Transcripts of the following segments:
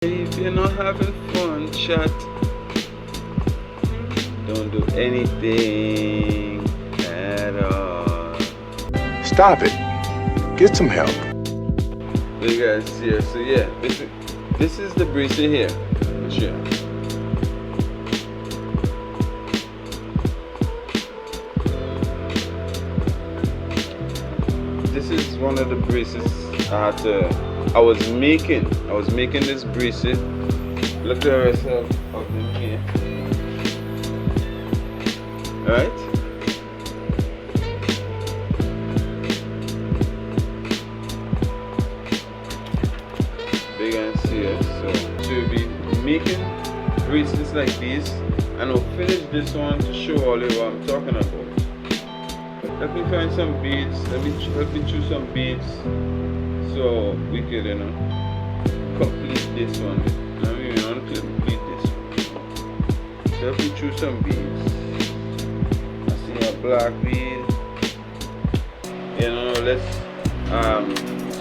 If you're not having fun, chat, don't do anything at all. Stop it. Get some help. You guys see here. So yeah, this is the bracelet here. Sure. This is one of the bracelets I was making this bracelet. Look at the rest of them here. Alright? Big and serious. So we'll be making bracelets like these, and we'll finish this one to show all you what I'm talking about. Let me find some beads. Let me choose some beads so we could, complete this one. I mean, we want to complete this one. So let me choose some beads. I see a black bead. Let's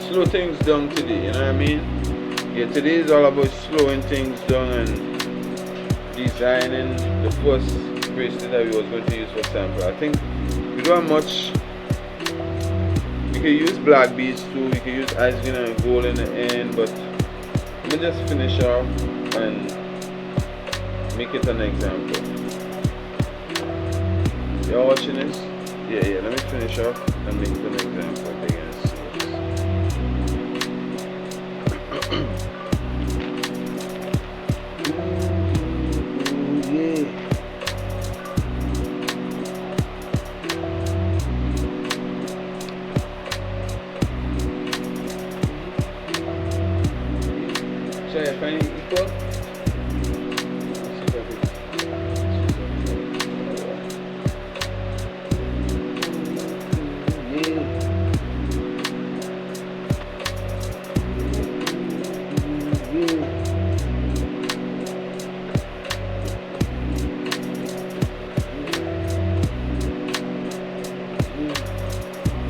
slow things down today. You know what I mean? Yeah, today is all about slowing things down and designing the first bracelet that we was going to use for sample. I think we don't have much. You can use black beads too, you can use ice green and gold in the end, but let me just finish off and make it an example. Y'all watching this? Yeah, let me finish off and make it an example. They can see it. Yeah. Should I find it equal?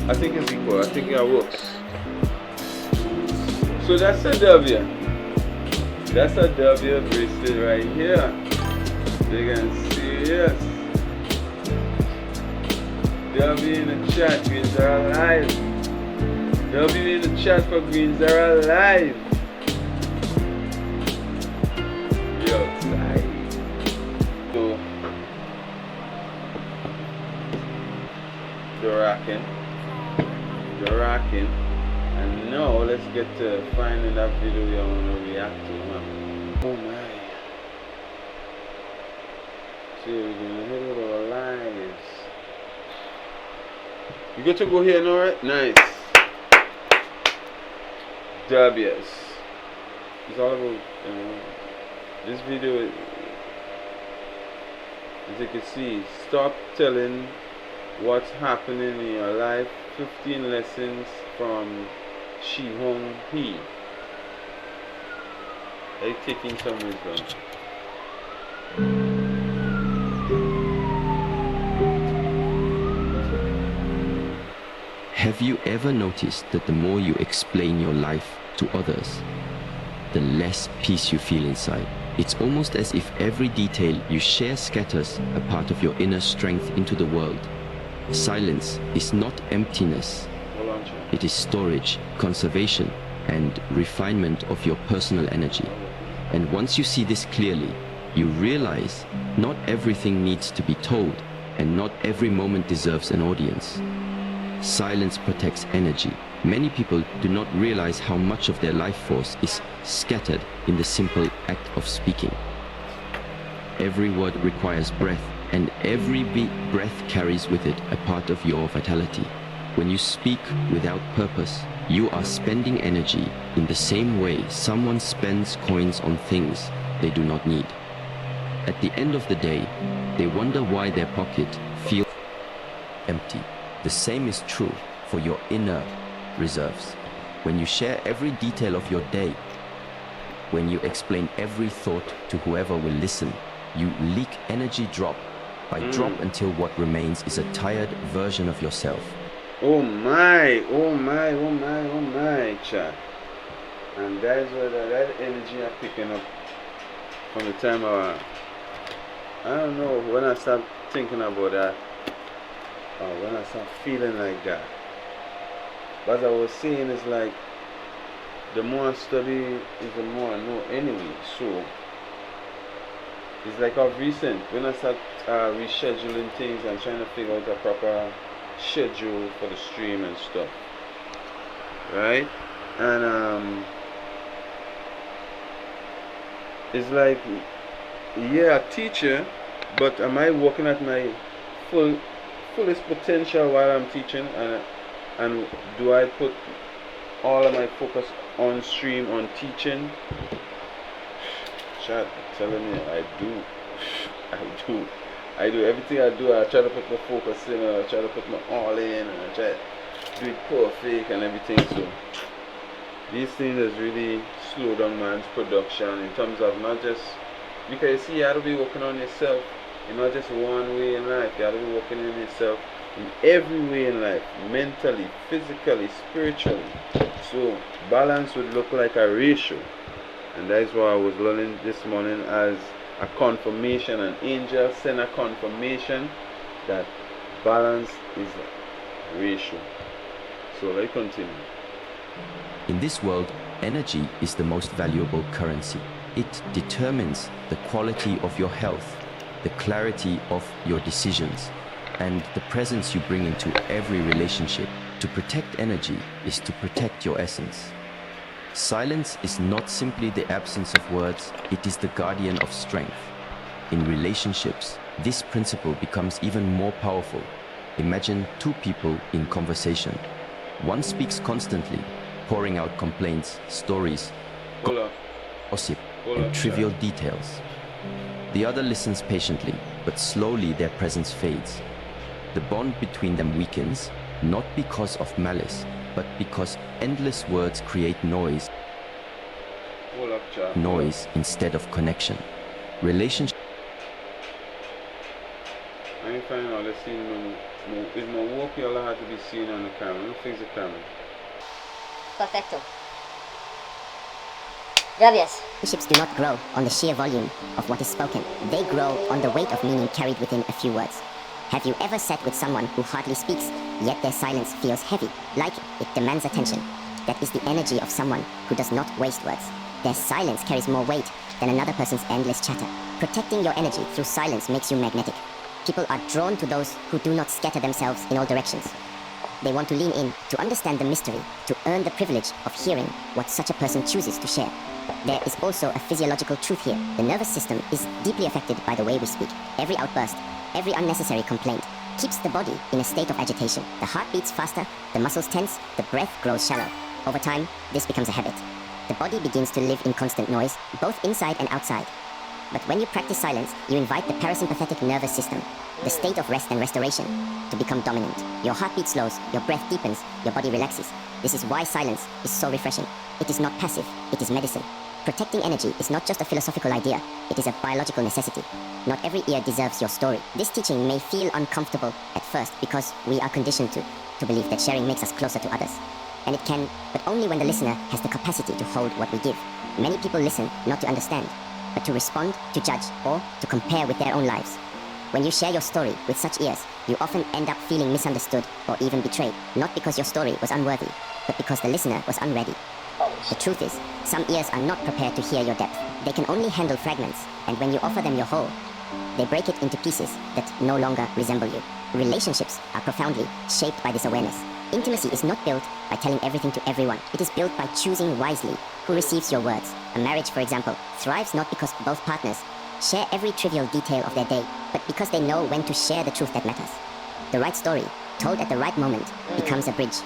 I think it's equal. I think it works. So that's a W. That's a W bracelet right here. You can see, yes. W in the chat, greens are alive. W in the chat for greens are alive. Yo, outside. So, the rocking. And now let's get to finding that video we want to react to, man. Oh my. See, we're gonna hit with our lives. You get to go here now, right? Nice. W's. It's all about, this video, as you can see, stop telling what's happening in your life. 15 lessons from Shi Heng Yi. Are you taking some wisdom? Have you ever noticed that the more you explain your life to others, the less peace you feel inside? It's almost as if every detail you share scatters a part of your inner strength into the world. Silence is not emptiness. It is storage, conservation, and refinement of your personal energy. And once you see this clearly, you realize not everything needs to be told, and not every moment deserves an audience. Silence protects energy. Many people do not realize how much of their life force is scattered in the simple act of speaking. Every word requires breath, and every breath carries with it a part of your vitality. When you speak without purpose, you are spending energy in the same way someone spends coins on things they do not need. At the end of the day, they wonder why their pocket feels empty. The same is true for your inner reserves. When you share every detail of your day, when you explain every thought to whoever will listen, you leak energy drop by drop until what remains is a tired version of yourself. Oh my, chat. And that is where that energy I'm picking up from the time I don't know, when I start thinking about that, or when I start feeling like that. But as I was saying, it's like the more I study is the more I know anyway. So it's like of recent, when I start rescheduling things and trying to figure out a proper schedule for the stream and stuff, right? And it's like, yeah, a teacher, but am I working at my fullest potential while I'm teaching? And do I put all of my focus on stream, on teaching? Chat, telling me I do everything I do. I try to put my focus in, and I try to put my all in, and I try to do it perfect and everything. So these things has really slowed down man's production in terms of not just, because you see, you have to be working on yourself in not just one way in life. You have to be working on yourself in every way in life, mentally, physically, spiritually. So balance would look like a ratio, and that is what I was learning this morning as a confirmation. An angel sent a confirmation that balance is a ratio. So let's continue. In this world, energy is the most valuable currency. It determines the quality of your health, the clarity of your decisions, and the presence you bring into every relationship. To protect energy is to protect your essence. Silence is not simply the absence of words, it is the guardian of strength. In relationships, this principle becomes even more powerful. Imagine two people in conversation. One speaks constantly, pouring out complaints, stories, gossip, and trivial details. The other listens patiently, but slowly their presence fades. The bond between them weakens, not because of malice, but because endless words create noise. Noise instead of connection. Relationship. I ain't finding all this scene. Is my walk all I have to be seen on the camera? Let me fix the camera. Perfecto. Gracias. Relationships do not grow on the sheer volume of what is spoken. They grow on the weight of meaning carried within a few words. Have you ever sat with someone who hardly speaks, yet their silence feels heavy, like it demands attention? That is the energy of someone who does not waste words. Their silence carries more weight than another person's endless chatter. Protecting your energy through silence makes you magnetic. People are drawn to those who do not scatter themselves in all directions. They want to lean in, to understand the mystery, to earn the privilege of hearing what such a person chooses to share. There is also a physiological truth here. The nervous system is deeply affected by the way we speak. Every outburst, every unnecessary complaint keeps the body in a state of agitation. The heart beats faster, the muscles tense, the breath grows shallow. Over time, this becomes a habit. The body begins to live in constant noise, both inside and outside. But when you practice silence, you invite the parasympathetic nervous system, the state of rest and restoration, to become dominant. Your heartbeat slows, your breath deepens, your body relaxes. This is why silence is so refreshing. It is not passive, it is medicine. Protecting energy is not just a philosophical idea, it is a biological necessity. Not every ear deserves your story. This teaching may feel uncomfortable at first because we are conditioned to believe that sharing makes us closer to others. And it can, but only when the listener has the capacity to hold what we give. Many people listen not to understand, but to respond, to judge, or to compare with their own lives. When you share your story with such ears, you often end up feeling misunderstood or even betrayed, not because your story was unworthy, but because the listener was unready. The truth is, some ears are not prepared to hear your depth. They can only handle fragments, and when you offer them your whole, they break it into pieces that no longer resemble you. Relationships are profoundly shaped by this awareness. Intimacy is not built by telling everything to everyone. It is built by choosing wisely who receives your words. A marriage, for example, thrives not because both partners share every trivial detail of their day, but because they know when to share the truth that matters. The right story, told at the right moment, becomes a bridge.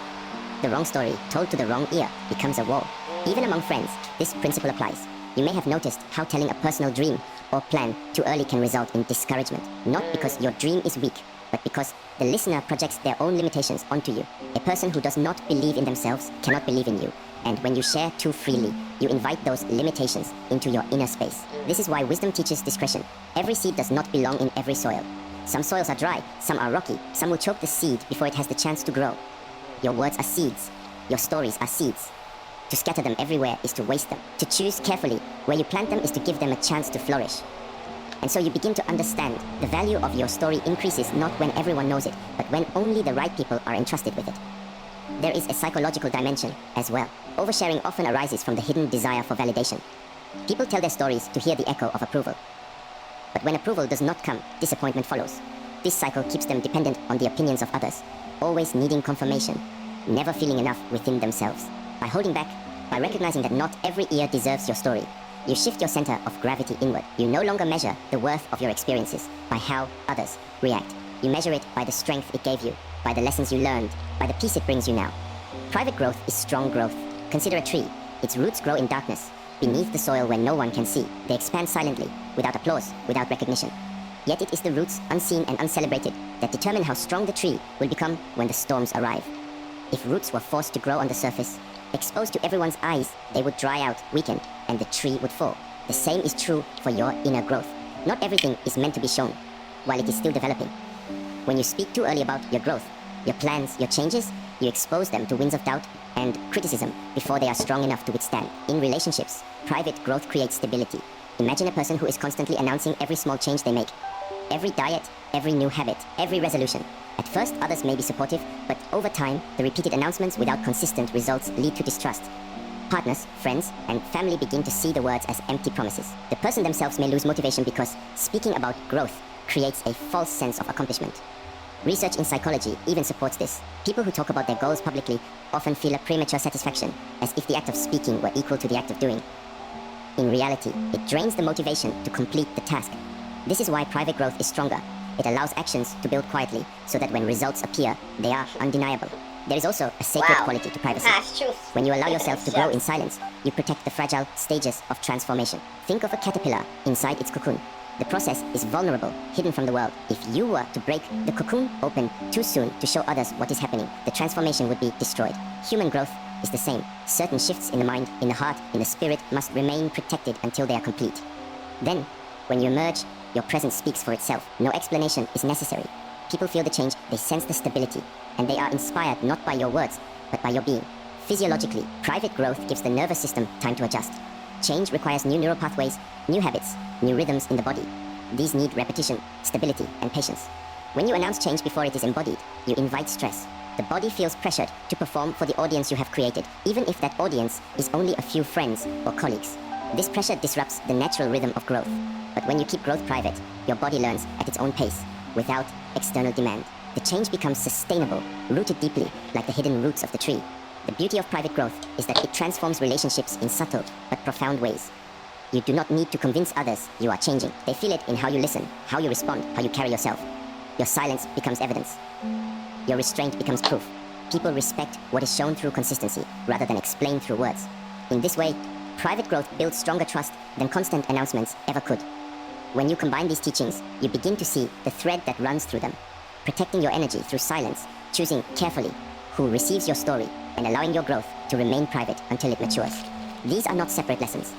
The wrong story, told to the wrong ear, becomes a wall. Even among friends, this principle applies. You may have noticed how telling a personal dream or plan too early can result in discouragement. Not because your dream is weak, but because the listener projects their own limitations onto you. A person who does not believe in themselves cannot believe in you. And when you share too freely, you invite those limitations into your inner space. This is why wisdom teaches discretion. Every seed does not belong in every soil. Some soils are dry, some are rocky, some will choke the seed before it has the chance to grow. Your words are seeds. Your stories are seeds. To scatter them everywhere is to waste them. To choose carefully where you plant them is to give them a chance to flourish. And so you begin to understand the value of your story increases not when everyone knows it, but when only the right people are entrusted with it. There is a psychological dimension as well. Oversharing often arises from the hidden desire for validation. People tell their stories to hear the echo of approval. But when approval does not come, disappointment follows. This cycle keeps them dependent on the opinions of others, always needing confirmation, never feeling enough within themselves. By holding back, by recognizing that not every ear deserves your story, you shift your center of gravity inward. You no longer measure the worth of your experiences by how others react. You measure it by the strength it gave you, by the lessons you learned, by the peace it brings you now. Private growth is strong growth. Consider a tree. Its roots grow in darkness, beneath the soil where no one can see. They expand silently, without applause, without recognition. Yet it is the roots, unseen and uncelebrated, that determine how strong the tree will become when the storms arrive. If roots were forced to grow on the surface, exposed to everyone's eyes, they would dry out, weaken, and the tree would fall. The same is true for your inner growth. Not everything is meant to be shown, while it is still developing. When you speak too early about your growth, your plans, your changes, you expose them to winds of doubt and criticism before they are strong enough to withstand. In relationships, private growth creates stability. Imagine a person who is constantly announcing every small change they make. Every diet, every new habit, every resolution. At first, others may be supportive, but over time, the repeated announcements without consistent results lead to distrust. Partners, friends, and family begin to see the words as empty promises. The person themselves may lose motivation because speaking about growth creates a false sense of accomplishment. Research in psychology even supports this. People who talk about their goals publicly often feel a premature satisfaction, as if the act of speaking were equal to the act of doing. In reality, it drains the motivation to complete the task. This is why private growth is stronger. It allows actions to build quietly, so that when results appear, they are undeniable. There is also a sacred quality to privacy. When you allow yourself to grow in silence, you protect the fragile stages of transformation. Think of a caterpillar inside its cocoon. The process is vulnerable, hidden from the world. If you were to break the cocoon open too soon to show others what is happening, the transformation would be destroyed. Human growth is the same. Certain shifts in the mind, in the heart, in the spirit must remain protected until they are complete. Then, when you emerge, your presence speaks for itself. No explanation is necessary. People feel the change, they sense the stability, and they are inspired not by your words, but by your being. Physiologically, private growth gives the nervous system time to adjust. Change requires new neural pathways, new habits, new rhythms in the body. These need repetition, stability, and patience. When you announce change before it is embodied, you invite stress. The body feels pressured to perform for the audience you have created, even if that audience is only a few friends or colleagues. This pressure disrupts the natural rhythm of growth. But when you keep growth private, your body learns at its own pace, without external demand. The change becomes sustainable, rooted deeply, like the hidden roots of the tree. The beauty of private growth is that it transforms relationships in subtle but profound ways. You do not need to convince others you are changing. They feel it in how you listen, how you respond, how you carry yourself. Your silence becomes evidence. Your restraint becomes proof. People respect what is shown through consistency, rather than explained through words. In this way, private growth builds stronger trust than constant announcements ever could. When you combine these teachings, you begin to see the thread that runs through them, protecting your energy through silence, choosing carefully who receives your story, and allowing your growth to remain private until it matures. These are not separate lessons.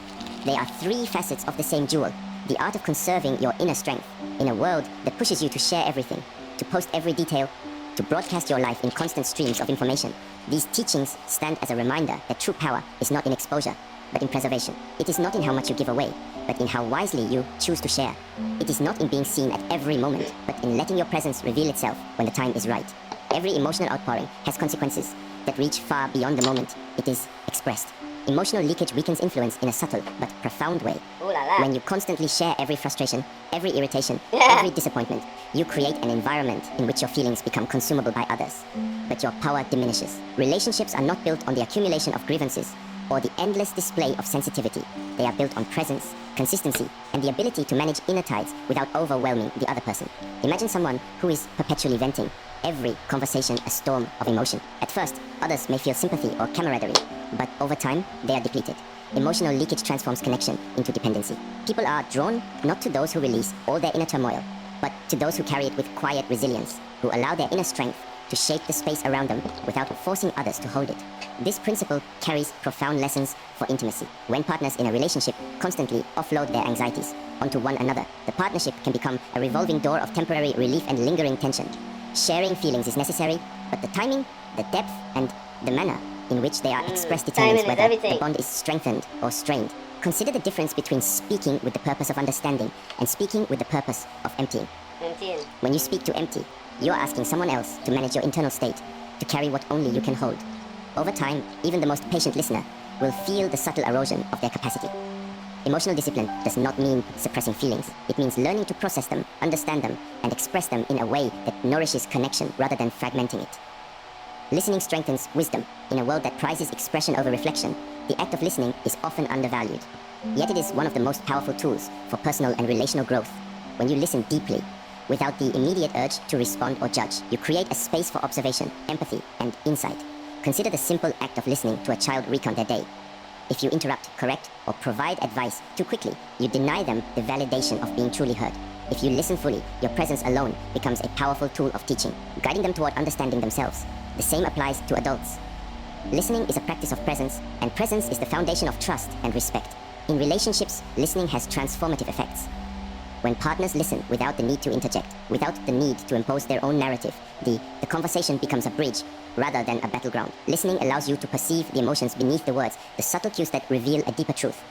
They are three facets of the same jewel, the art of conserving your inner strength in a world that pushes you to share everything, to post every detail, to broadcast your life in constant streams of information. These teachings stand as a reminder that true power is not in exposure, but in preservation. It is not in how much you give away, but in how wisely you choose to share. It is not in being seen at every moment, but in letting your presence reveal itself when the time is right. Every emotional outpouring has consequences that reach far beyond the moment it is expressed. Emotional leakage weakens influence in a subtle but profound way. Ooh la la. When you constantly share every frustration, every irritation, every disappointment, you create an environment in which your feelings become consumable by others. But your power diminishes. Relationships are not built on the accumulation of grievances or the endless display of sensitivity. They are built on presence, consistency, and the ability to manage inner tides without overwhelming the other person. Imagine someone who is perpetually venting, every conversation a storm of emotion. At first, others may feel sympathy or camaraderie, but over time, they are depleted. Emotional leakage transforms connection into dependency. People are drawn not to those who release all their inner turmoil, but to those who carry it with quiet resilience, who allow their inner strength to shape the space around them without forcing others to hold it. This principle carries profound lessons for intimacy. When partners in a relationship constantly offload their anxieties onto one another, the partnership can become a revolving door of temporary relief and lingering tension. Sharing feelings is necessary, but the timing, the depth, and the manner in which they are expressed timing determines is whether everything. the bond is strengthened or strained. Consider the difference between speaking with the purpose of understanding and speaking with the purpose of emptying. Emptying. When you speak to empty, you are asking someone else to manage your internal state, to carry what only you can hold. Over time, even the most patient listener will feel the subtle erosion of their capacity. Emotional discipline does not mean suppressing feelings. It means learning to process them, understand them, and express them in a way that nourishes connection rather than fragmenting it. Listening strengthens wisdom. In a world that prizes expression over reflection, the act of listening is often undervalued. Yet it is one of the most powerful tools for personal and relational growth. When you listen deeply, without the immediate urge to respond or judge, you create a space for observation, empathy, and insight. Consider the simple act of listening to a child recount their day. If you interrupt, correct, or provide advice too quickly, you deny them the validation of being truly heard. If you listen fully, your presence alone becomes a powerful tool of teaching, guiding them toward understanding themselves. The same applies to adults. Listening is a practice of presence, and presence is the foundation of trust and respect. In relationships, listening has transformative effects. When partners listen without the need to interject, without the need to impose their own narrative, the conversation becomes a bridge rather than a battleground. Listening allows you to perceive the emotions beneath the words, the subtle cues that reveal a deeper truth.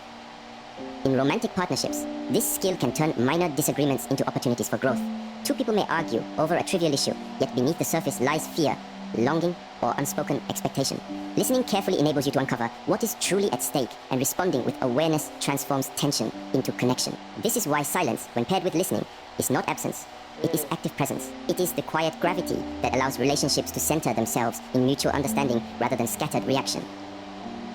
In romantic partnerships, this skill can turn minor disagreements into opportunities for growth. Two people may argue over a trivial issue, yet beneath the surface lies fear, longing, or unspoken expectation. Listening carefully enables you to uncover what is truly at stake, and responding with awareness transforms tension into connection. This is why silence, when paired with listening, is not absence. It is active presence. It is the quiet gravity that allows relationships to center themselves in mutual understanding rather than scattered reaction.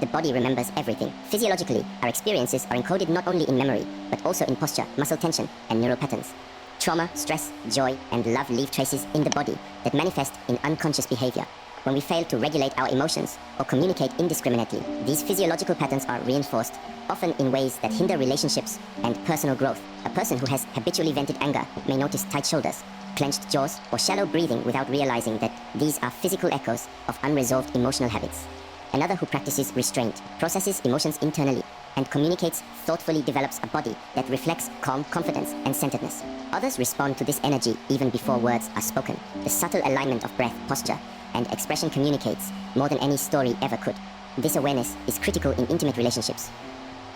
The body remembers everything. Physiologically, our experiences are encoded not only in memory, but also in posture, muscle tension, and neural patterns. Trauma, stress, joy, and love leave traces in the body that manifest in unconscious behavior. When we fail to regulate our emotions or communicate indiscriminately, these physiological patterns are reinforced, often in ways that hinder relationships and personal growth. A person who has habitually vented anger may notice tight shoulders, clenched jaws, or shallow breathing without realizing that these are physical echoes of unresolved emotional habits. Another who practices restraint, processes emotions internally, and communicates thoughtfully develops a body that reflects calm confidence and centeredness. Others respond to this energy even before words are spoken. The subtle alignment of breath, posture, and expression communicates more than any story ever could. This awareness is critical in intimate relationships.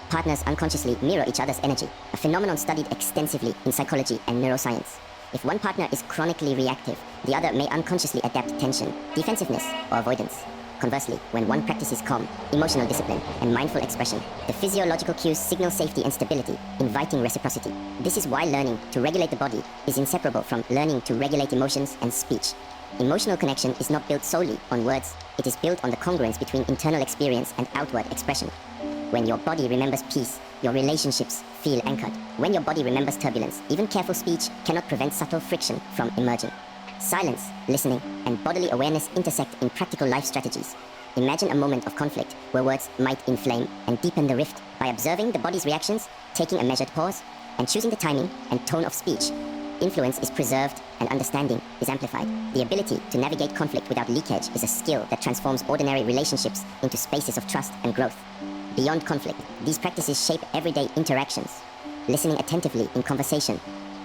Partners unconsciously mirror each other's energy, a phenomenon studied extensively in psychology and neuroscience. If one partner is chronically reactive, the other may unconsciously adapt tension, defensiveness, or avoidance. Conversely, when one practices calm, emotional discipline, and mindful expression, the physiological cues signal safety and stability, inviting reciprocity. This is why learning to regulate the body is inseparable from learning to regulate emotions and speech. Emotional connection is not built solely on words. It is built on the congruence between internal experience and outward expression. When your body remembers peace, your relationships feel anchored. When your body remembers turbulence, even careful speech cannot prevent subtle friction from emerging. Silence, listening, and bodily awareness intersect in practical life strategies. Imagine a moment of conflict where words might inflame and deepen the rift. By observing the body's reactions, taking a measured pause, and choosing the timing and tone of speech, influence is preserved and understanding is amplified. The ability to navigate conflict without leakage is a skill that transforms ordinary relationships into spaces of trust and growth. Beyond conflict, these practices shape everyday interactions. Listening attentively in conversation,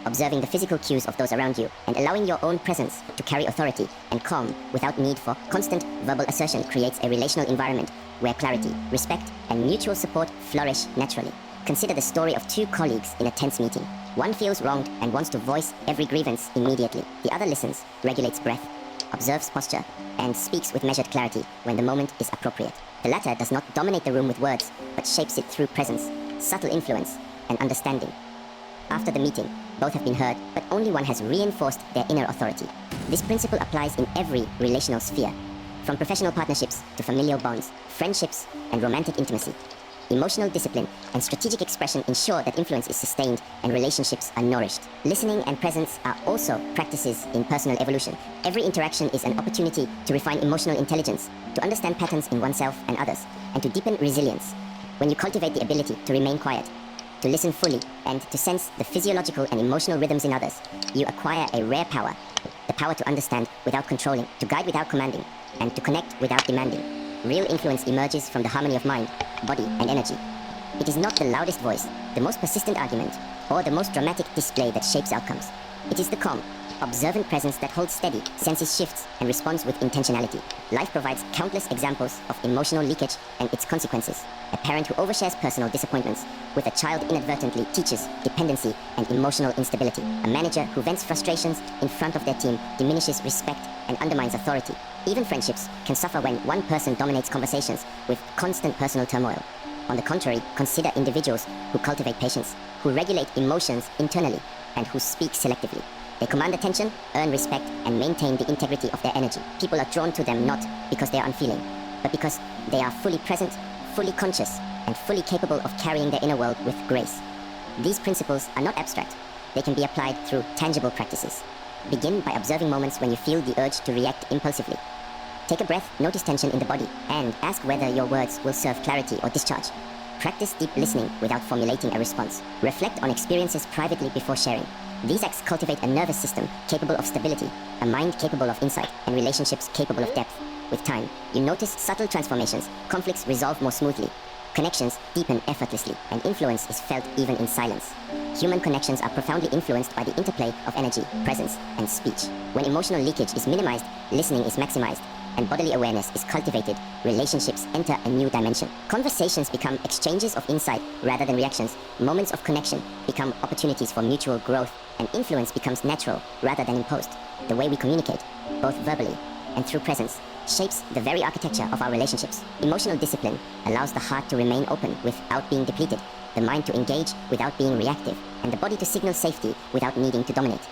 observing the physical cues of those around you, and allowing your own presence to carry authority and calm without need for constant verbal assertion creates a relational environment where clarity, respect, and mutual support flourish naturally. Consider the story of two colleagues in a tense meeting. One feels wronged and wants to voice every grievance immediately. The other listens, regulates breath, observes posture, and speaks with measured clarity when the moment is appropriate. The latter does not dominate the room with words, but shapes it through presence, subtle influence, and understanding. After the meeting, both have been heard, but only one has reinforced their inner authority. This principle applies in every relational sphere, from professional partnerships to familial bonds, friendships, and romantic intimacy. Emotional discipline and strategic expression ensure that influence is sustained and relationships are nourished. Listening and presence are also practices in personal evolution. Every interaction is an opportunity to refine emotional intelligence, to understand patterns in oneself and others, and to deepen resilience. When you cultivate the ability to remain quiet, to listen fully, and to sense the physiological and emotional rhythms in others, you acquire a rare power. The power to understand without controlling, to guide without commanding, and to connect without demanding. Real influence emerges from the harmony of mind, body, and energy. It is not the loudest voice, the most persistent argument, or the most dramatic display that shapes outcomes. It is the calm, observant presence that holds steady, senses shifts, and responds with intentionality. Life provides countless examples of emotional leakage and its consequences. A parent who overshares personal disappointments with a child inadvertently teaches dependency and emotional instability. A manager who vents frustrations in front of their team diminishes respect and undermines authority. Even friendships can suffer when one person dominates conversations with constant personal turmoil. On the contrary, consider individuals who cultivate patience, who regulate emotions internally, and who speak selectively. They command attention, earn respect, and maintain the integrity of their energy. People are drawn to them not because they are unfeeling, but because they are fully present, fully conscious, and fully capable of carrying their inner world with grace. These principles are not abstract. They can be applied through tangible practices. Begin by observing moments when you feel the urge to react impulsively. Take a breath, notice tension in the body, and ask whether your words will serve clarity or discharge. Practice deep listening without formulating a response. Reflect on experiences privately before sharing. These acts cultivate a nervous system capable of stability, a mind capable of insight, and relationships capable of depth. With time, you notice subtle transformations, conflicts resolve more smoothly, connections deepen effortlessly, and influence is felt even in silence. Human connections are profoundly influenced by the interplay of energy, presence, and speech. When emotional leakage is minimized, listening is maximized, and bodily awareness is cultivated, relationships enter a new dimension. Conversations become exchanges of insight rather than reactions. Moments of connection become opportunities for mutual growth, and influence becomes natural rather than imposed. The way we communicate, both verbally and through presence, shapes the very architecture of our relationships. Emotional discipline allows the heart to remain open without being depleted, the mind to engage without being reactive, and the body to signal safety without needing to dominate.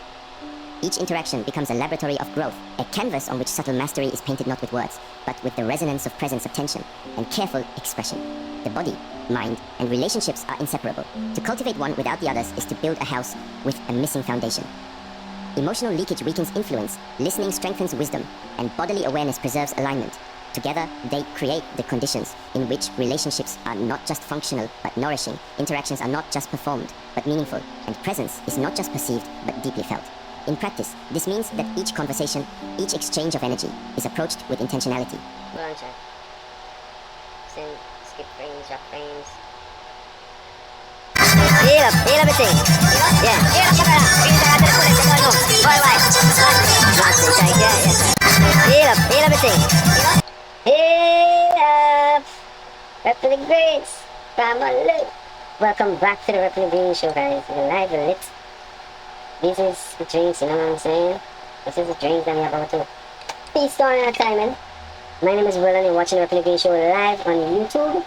Each interaction becomes a laboratory of growth, a canvas on which subtle mastery is painted not with words, but with the resonance of presence, attention, and careful expression. The body, mind, and relationships are inseparable. To cultivate one without the others is to build a house with a missing foundation. Emotional leakage weakens influence, listening strengthens wisdom, and bodily awareness preserves alignment. Together, they create the conditions in which relationships are not just functional but nourishing, interactions are not just performed but meaningful, and presence is not just perceived but deeply felt. In practice, this means that each conversation, each exchange of energy is approached with intentionality. Launcher. Send skip frames, drop frames. Heal everything. Yeah. Heal up, heal everything. Heal up. Replic Greats. Welcome back to the Replic Green Show, guys. We're live and lit. This is the drinks, you know what I'm saying? This is the drinks that we're about to feast on our timing. My name is Will and you're watching the Replic Green Show live on YouTube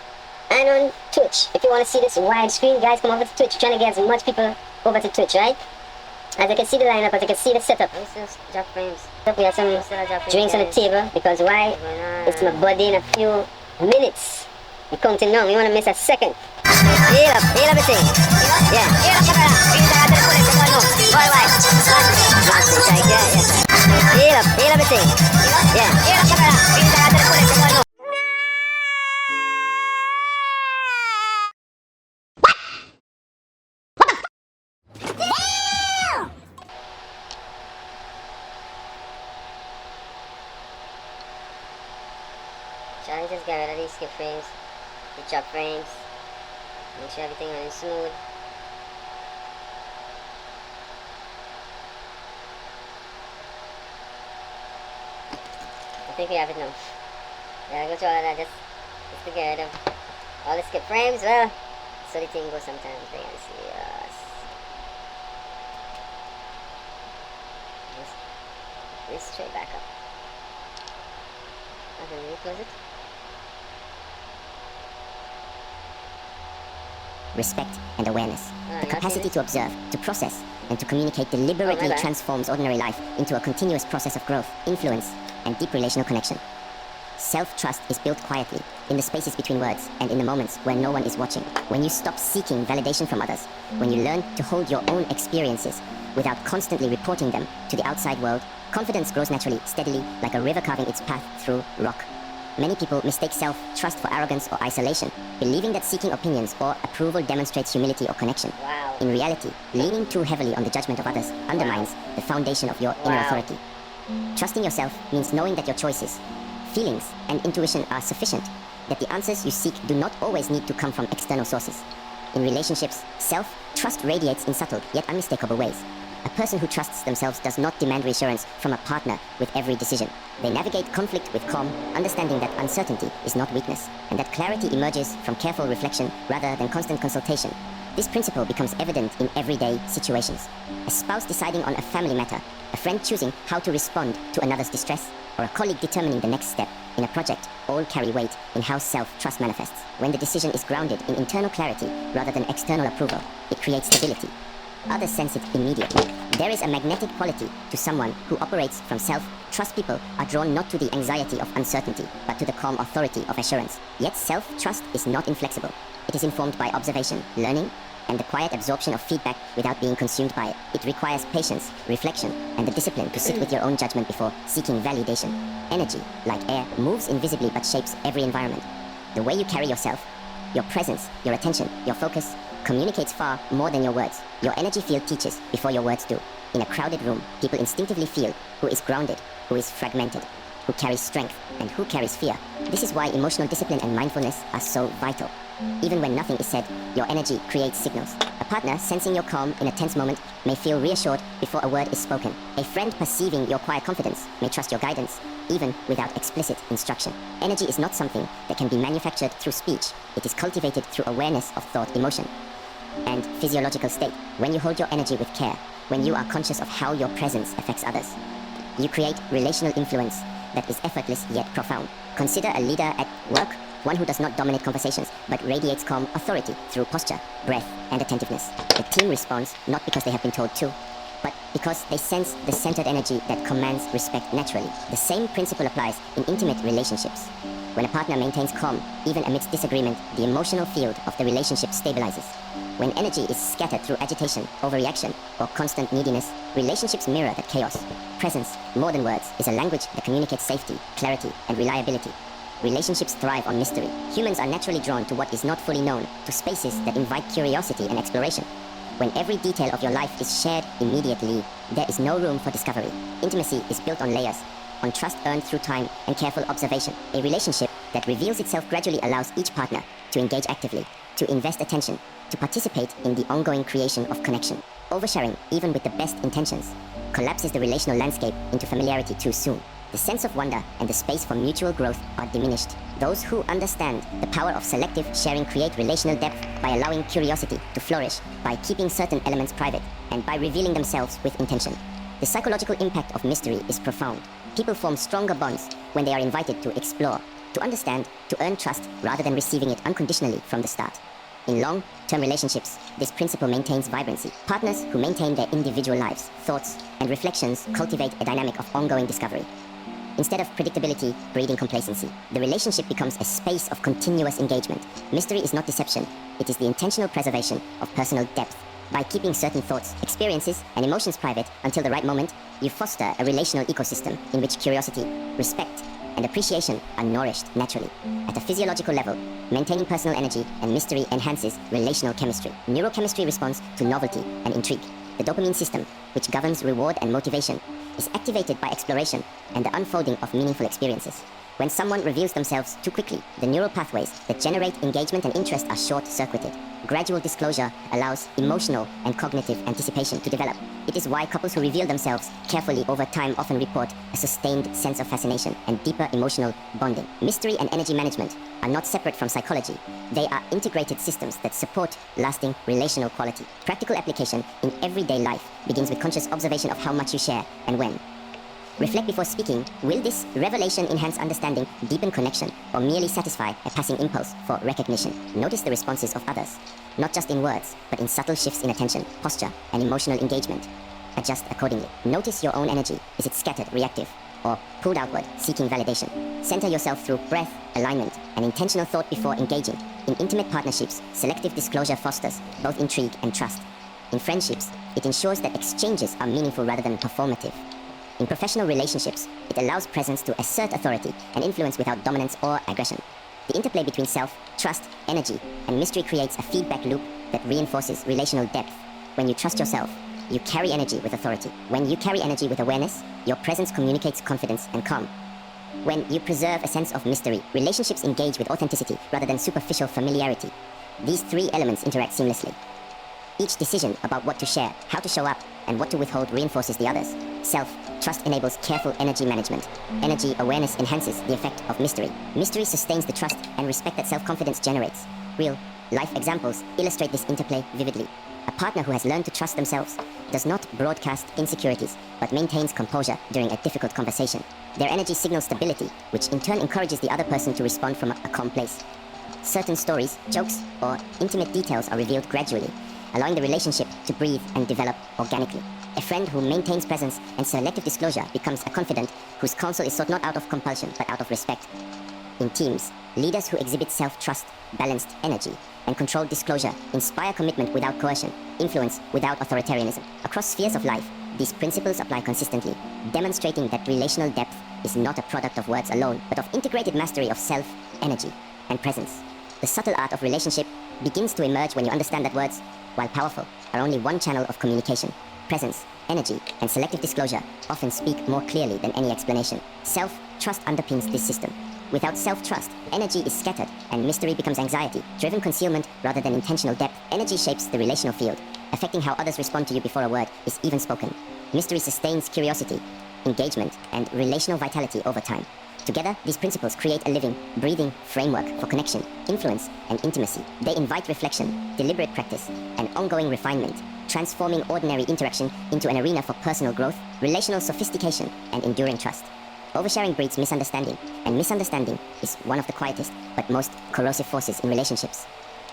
and on Twitch. If you want to see this widescreen, guys, come over to Twitch. We're trying to get as much people over to Twitch, right? As you can see the lineup, as you can see the setup. Drop frames. We have some drinks on the table because why? It's my buddy in a few minutes. We're counting down. We want to miss a second. Heal everything. Yeah. Heal everything. Yeah. Try to just get rid of these skip frames, the chop frames, make sure everything runs smooth. I think we have it now. Yeah, go through all of that just to get rid of all the skip frames. Well, so the thing goes sometimes. They can see us. Just straight back up. And then we close it. Respect and awareness. The capacity to observe, to process, and to communicate deliberately transforms ordinary life into a continuous process of growth, influence, and deep relational connection. Self-trust is built quietly, in the spaces between words, and in the moments when no one is watching. When you stop seeking validation from others, when you learn to hold your own experiences without constantly reporting them to the outside world, confidence grows naturally, steadily, like a river carving its path through rock. Many people mistake self-trust for arrogance or isolation, believing that seeking opinions or approval demonstrates humility or connection. Wow. In reality, leaning too heavily on the judgment of others undermines the foundation of your inner authority. Trusting yourself means knowing that your choices, feelings, and intuition are sufficient, that the answers you seek do not always need to come from external sources. In relationships, self-trust radiates in subtle yet unmistakable ways. A person who trusts themselves does not demand reassurance from a partner with every decision. They navigate conflict with calm, understanding that uncertainty is not weakness, and that clarity emerges from careful reflection rather than constant consultation. This principle becomes evident in everyday situations. A spouse deciding on a family matter, a friend choosing how to respond to another's distress, or a colleague determining the next step in a project all carry weight in how self-trust manifests. When the decision is grounded in internal clarity rather than external approval, it creates stability. Others sense it immediately. There is a magnetic quality to someone who operates from self. Trust people are drawn not to the anxiety of uncertainty, but to the calm authority of assurance. Yet self-trust is not inflexible. It is informed by observation, learning, and the quiet absorption of feedback without being consumed by it. It requires patience, reflection, and the discipline to sit with your own judgment before seeking validation. Energy, like air, moves invisibly but shapes every environment. The way you carry yourself, your presence, your attention, your focus, communicates far more than your words. Your energy field teaches before your words do. In a crowded room, people instinctively feel who is grounded, who is fragmented, who carries strength, and who carries fear. This is why emotional discipline and mindfulness are so vital. Even when nothing is said, your energy creates signals. A partner sensing your calm in a tense moment may feel reassured before a word is spoken. A friend perceiving your quiet confidence may trust your guidance, even without explicit instruction. Energy is not something that can be manufactured through speech. It is cultivated through awareness of thought, emotion, and physiological state. When you hold your energy with care, when you are conscious of how your presence affects others, you create relational influence that is effortless yet profound. Consider a leader at work, one who does not dominate conversations, but radiates calm authority through posture, breath, and attentiveness. The team responds not because they have been told to, but because they sense the centered energy that commands respect naturally. The same principle applies in intimate relationships. When a partner maintains calm, even amidst disagreement, the emotional field of the relationship stabilizes. When energy is scattered through agitation, overreaction, or constant neediness, relationships mirror that chaos. Presence, more than words, is a language that communicates safety, clarity, and reliability. Relationships thrive on mystery. Humans are naturally drawn to what is not fully known, to spaces that invite curiosity and exploration. When every detail of your life is shared immediately, there is no room for discovery. Intimacy is built on layers, on trust earned through time and careful observation. A relationship that reveals itself gradually allows each partner to engage actively, to invest attention, to participate in the ongoing creation of connection. Oversharing, even with the best intentions, collapses the relational landscape into familiarity too soon. The sense of wonder and the space for mutual growth are diminished. Those who understand the power of selective sharing create relational depth by allowing curiosity to flourish, by keeping certain elements private, and by revealing themselves with intention. The psychological impact of mystery is profound. People form stronger bonds when they are invited to explore, to understand, to earn trust rather than receiving it unconditionally from the start. In long-term relationships, this principle maintains vibrancy. Partners who maintain their individual lives, thoughts, and reflections cultivate a dynamic of ongoing discovery. Instead of predictability breeding complacency, the relationship becomes a space of continuous engagement. Mystery is not deception, it is the intentional preservation of personal depth. By keeping certain thoughts, experiences, and emotions private until the right moment, you foster a relational ecosystem in which curiosity, respect, and appreciation are nourished naturally. At a physiological level, maintaining personal energy and mystery enhances relational chemistry. Neurochemistry responds to novelty and intrigue. The dopamine system, which governs reward and motivation, is activated by exploration and the unfolding of meaningful experiences. When someone reveals themselves too quickly, the neural pathways that generate engagement and interest are short-circuited. Gradual disclosure allows emotional and cognitive anticipation to develop. It is why couples who reveal themselves carefully over time often report a sustained sense of fascination and deeper emotional bonding. Mystery and energy management are not separate from psychology. They are integrated systems that support lasting relational quality. Practical application in everyday life begins with conscious observation of how much you share and when. Reflect before speaking. Will this revelation enhance understanding, deepen connection, or merely satisfy a passing impulse for recognition? Notice the responses of others, not just in words, but in subtle shifts in attention, posture, and emotional engagement. Adjust accordingly. Notice your own energy. Is it scattered, reactive, or pulled outward, seeking validation? Center yourself through breath, alignment, and intentional thought before engaging. In intimate partnerships, selective disclosure fosters both intrigue and trust. In friendships, it ensures that exchanges are meaningful rather than performative. In professional relationships, it allows presence to assert authority and influence without dominance or aggression. The interplay between self, trust, energy, and mystery creates a feedback loop that reinforces relational depth. When you trust yourself, you carry energy with authority. When you carry energy with awareness, your presence communicates confidence and calm. When you preserve a sense of mystery, relationships engage with authenticity rather than superficial familiarity. These three elements interact seamlessly. Each decision about what to share, how to show up, and what to withhold reinforces the others. Self-trust enables careful energy management. Energy awareness enhances the effect of mystery. Mystery sustains the trust and respect that self-confidence generates. Real life examples illustrate this interplay vividly. A partner who has learned to trust themselves does not broadcast insecurities, but maintains composure during a difficult conversation. Their energy signals stability, which in turn encourages the other person to respond from a calm place. Certain stories, jokes, or intimate details are revealed gradually, allowing the relationship to breathe and develop organically. A friend who maintains presence and selective disclosure becomes a confidant whose counsel is sought not out of compulsion, but out of respect. In teams, leaders who exhibit self-trust, balanced energy, and controlled disclosure inspire commitment without coercion, influence without authoritarianism. Across spheres of life, these principles apply consistently, demonstrating that relational depth is not a product of words alone, but of integrated mastery of self, energy, and presence. The subtle art of relationship begins to emerge when you understand that words, while powerful, are only one channel of communication. Presence, energy, and selective disclosure often speak more clearly than any explanation. Self-trust underpins this system. Without self-trust, energy is scattered, and mystery becomes anxiety, driven concealment rather than intentional depth. Energy shapes the relational field, affecting how others respond to you before a word is even spoken. Mystery sustains curiosity, engagement, and relational vitality over time. Together, these principles create a living, breathing framework for connection, influence, and intimacy. They invite reflection, deliberate practice, and ongoing refinement, transforming ordinary interaction into an arena for personal growth, relational sophistication, and enduring trust. Oversharing breeds misunderstanding, and misunderstanding is one of the quietest but most corrosive forces in relationships.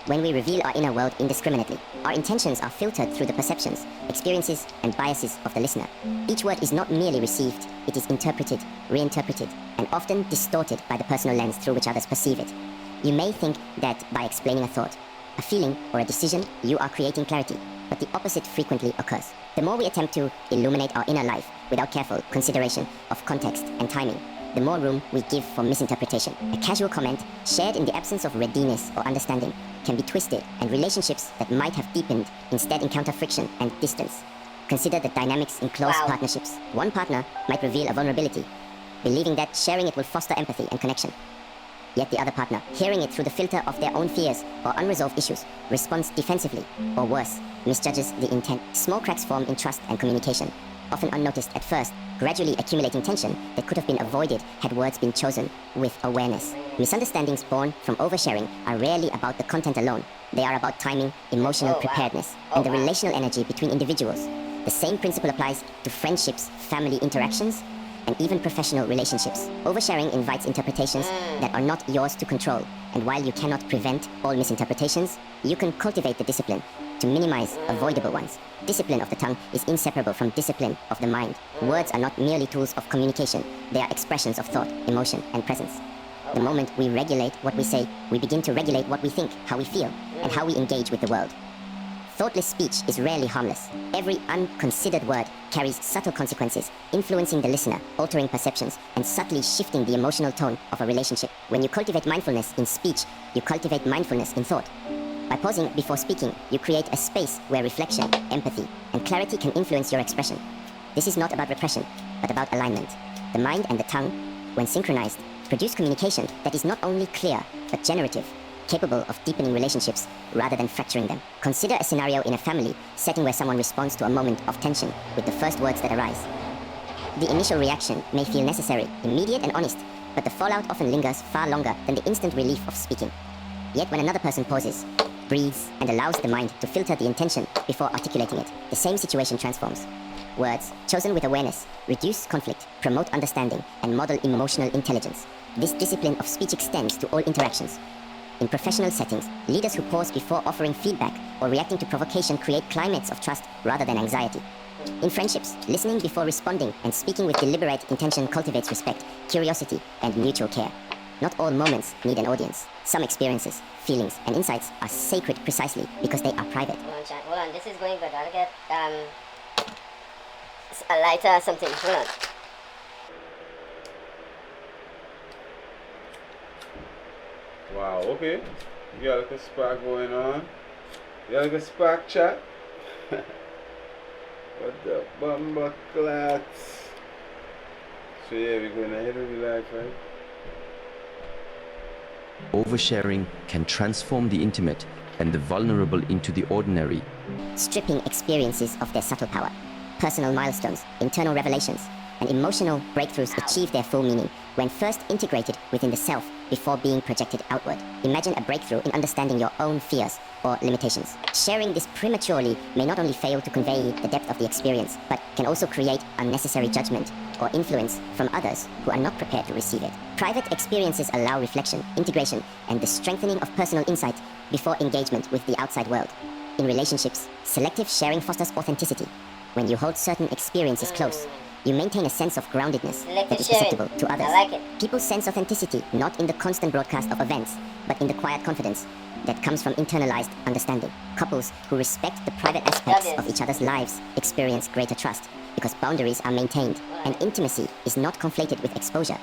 When we reveal our inner world indiscriminately, our intentions are filtered through the perceptions, experiences, and biases of the listener. Each word is not merely received, it is interpreted, reinterpreted, and often distorted by the personal lens through which others perceive it. You may think that by explaining a thought, a feeling, or a decision, you are creating clarity, but the opposite frequently occurs. The more we attempt to illuminate our inner life without careful consideration of context and timing, the more room we give for misinterpretation. A casual comment, shared in the absence of readiness or understanding, can be twisted, and relationships that might have deepened instead encounter friction and distance. Consider the dynamics in close partnerships. One partner might reveal a vulnerability, believing that sharing it will foster empathy and connection. Yet the other partner, hearing it through the filter of their own fears or unresolved issues, responds defensively, or worse, misjudges the intent. Small cracks form in trust and communication, often unnoticed at first, gradually accumulating tension that could have been avoided had words been chosen with awareness. Misunderstandings born from oversharing are rarely about the content alone. They are about timing, emotional preparedness, and the relational energy between individuals. The same principle applies to friendships, family interactions, and even professional relationships. Oversharing invites interpretations that are not yours to control, and while you cannot prevent all misinterpretations, you can cultivate the discipline to minimize avoidable ones. Discipline of the tongue is inseparable from discipline of the mind. Words are not merely tools of communication, they are expressions of thought, emotion, and presence. The moment we regulate what we say, we begin to regulate what we think, how we feel, and how we engage with the world. Thoughtless speech is rarely harmless. Every unconsidered word carries subtle consequences, influencing the listener, altering perceptions, and subtly shifting the emotional tone of a relationship. When you cultivate mindfulness in speech, you cultivate mindfulness in thought. By pausing before speaking, you create a space where reflection, empathy, and clarity can influence your expression. This is not about repression, but about alignment. The mind and the tongue, when synchronized, produce communication that is not only clear, but generative, capable of deepening relationships rather than fracturing them. Consider a scenario in a family setting where someone responds to a moment of tension with the first words that arise. The initial reaction may feel necessary, immediate and honest, but the fallout often lingers far longer than the instant relief of speaking. Yet when another person pauses, breathes, and allows the mind to filter the intention before articulating it, the same situation transforms. Words, chosen with awareness, reduce conflict, promote understanding, and model emotional intelligence. This discipline of speech extends to all interactions. In professional settings, leaders who pause before offering feedback or reacting to provocation create climates of trust rather than anxiety. In friendships, listening before responding and speaking with deliberate intention cultivates respect, curiosity, and mutual care. Not all moments need an audience. Some experiences, feelings, and insights are sacred precisely because they are private. Hold on, chat. Hold on. This is going good. I'll get a lighter or something. Hold on. Wow, okay. You got like a spark going on. You got like a spark chat. What the bumper clats. So yeah, we're going ahead with the life, right? Oversharing can transform the intimate and the vulnerable into the ordinary, stripping experiences of their subtle power. Personal milestones, internal revelations, and emotional breakthroughs achieve their full meaning when first integrated within the self before being projected outward. Imagine a breakthrough in understanding your own fears or limitations. Sharing this prematurely may not only fail to convey the depth of the experience, but can also create unnecessary judgment or influence from others who are not prepared to receive it. Private experiences allow reflection, integration, and the strengthening of personal insight before engagement with the outside world. In relationships, selective sharing fosters authenticity. When you hold certain experiences close, you maintain a sense of groundedness that is perceptible to others. I like it. People sense authenticity not in the constant broadcast of events, but in the quiet confidence that comes from internalized understanding. Couples who respect the private aspects of each other's lives experience greater trust because boundaries are maintained and intimacy is not conflated with exposure.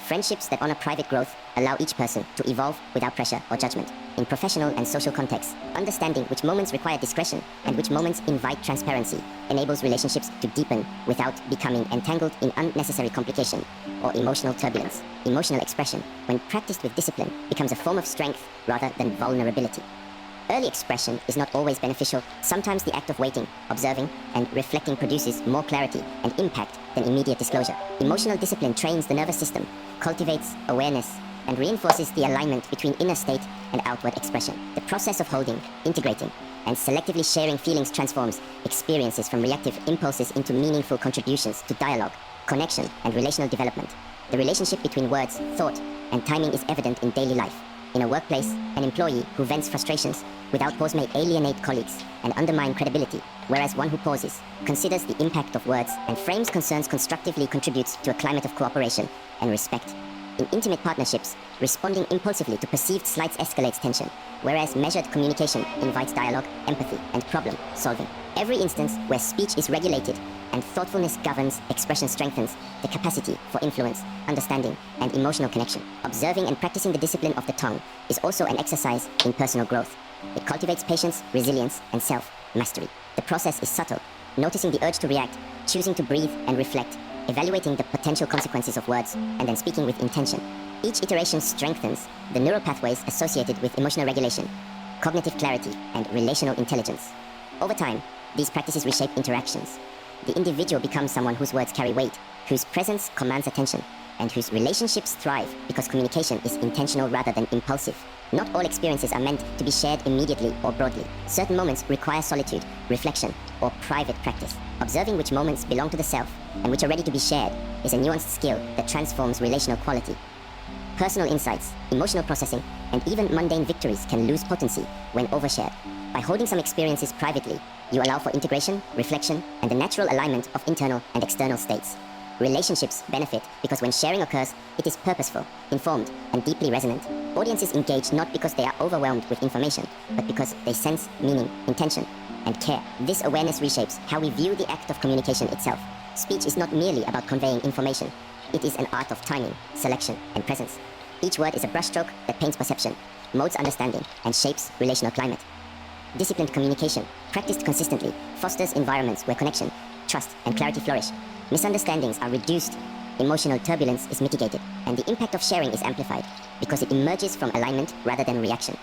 Friendships that honor private growth allow each person to evolve without pressure or judgment. In professional and social contexts, understanding which moments require discretion and which moments invite transparency enables relationships to deepen without becoming entangled in unnecessary complication or emotional turbulence. Emotional expression, when practiced with discipline, becomes a form of strength rather than vulnerability. Early expression is not always beneficial. Sometimes the act of waiting, observing, and reflecting produces more clarity and impact than immediate disclosure. Emotional discipline trains the nervous system, cultivates awareness, and reinforces the alignment between inner state and outward expression. The process of holding, integrating, and selectively sharing feelings transforms experiences from reactive impulses into meaningful contributions to dialogue, connection, and relational development. The relationship between words, thought, and timing is evident in daily life. In a workplace, an employee who vents frustrations without pause may alienate colleagues and undermine credibility, whereas one who pauses, considers the impact of words, and frames concerns constructively contributes to a climate of cooperation and respect. In intimate partnerships, responding impulsively to perceived slights escalates tension, whereas measured communication invites dialogue, empathy, and problem-solving. Every instance where speech is regulated and thoughtfulness governs, expression strengthens the capacity for influence, understanding, and emotional connection. Observing and practicing the discipline of the tongue is also an exercise in personal growth. It cultivates patience, resilience, and self-mastery. The process is subtle, noticing the urge to react, choosing to breathe and reflect, evaluating the potential consequences of words, and then speaking with intention. Each iteration strengthens the neural pathways associated with emotional regulation, cognitive clarity, and relational intelligence. Over time, these practices reshape interactions. The individual becomes someone whose words carry weight, whose presence commands attention, and whose relationships thrive because communication is intentional rather than impulsive. Not all experiences are meant to be shared immediately or broadly. Certain moments require solitude, reflection, or private practice. Observing which moments belong to the self and which are ready to be shared is a nuanced skill that transforms relational quality. Personal insights, emotional processing, and even mundane victories can lose potency when overshared. By holding some experiences privately, you allow for integration, reflection, and the natural alignment of internal and external states. Relationships benefit because when sharing occurs, it is purposeful, informed, and deeply resonant. Audiences engage not because they are overwhelmed with information, but because they sense meaning, intention, and care. This awareness reshapes how we view the act of communication itself. Speech is not merely about conveying information. It is an art of timing, selection, and presence. Each word is a brushstroke that paints perception, molds understanding, and shapes relational climate. Disciplined communication, practiced consistently, fosters environments where connection, trust, and clarity flourish. Misunderstandings are reduced, emotional turbulence is mitigated, and the impact of sharing is amplified because it emerges from alignment rather than reaction.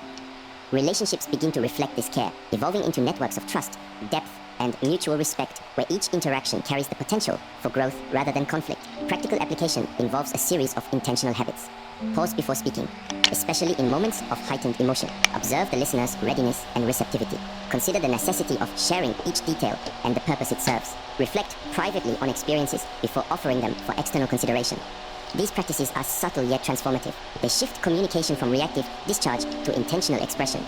Relationships begin to reflect this care, evolving into networks of trust, depth, and mutual respect, where each interaction carries the potential for growth rather than conflict. Practical application involves a series of intentional habits. Pause before speaking, especially in moments of heightened emotion. Observe the listener's readiness and receptivity. Consider the necessity of sharing each detail and the purpose it serves. Reflect privately on experiences before offering them for external consideration. These practices are subtle yet transformative. They shift communication from reactive discharge to intentional expression,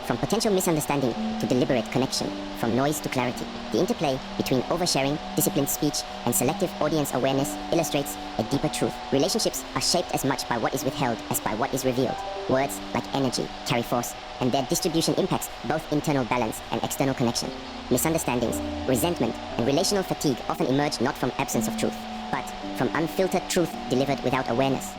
from potential misunderstanding to deliberate connection, from noise to clarity. The interplay between oversharing, disciplined speech, and selective audience awareness illustrates a deeper truth. Relationships are shaped as much by what is withheld as by what is revealed. Words, like energy, carry force, and their distribution impacts both internal balance and external connection. Misunderstandings, resentment, and relational fatigue often emerge not from absence of truth, but from unfiltered truth delivered without awareness.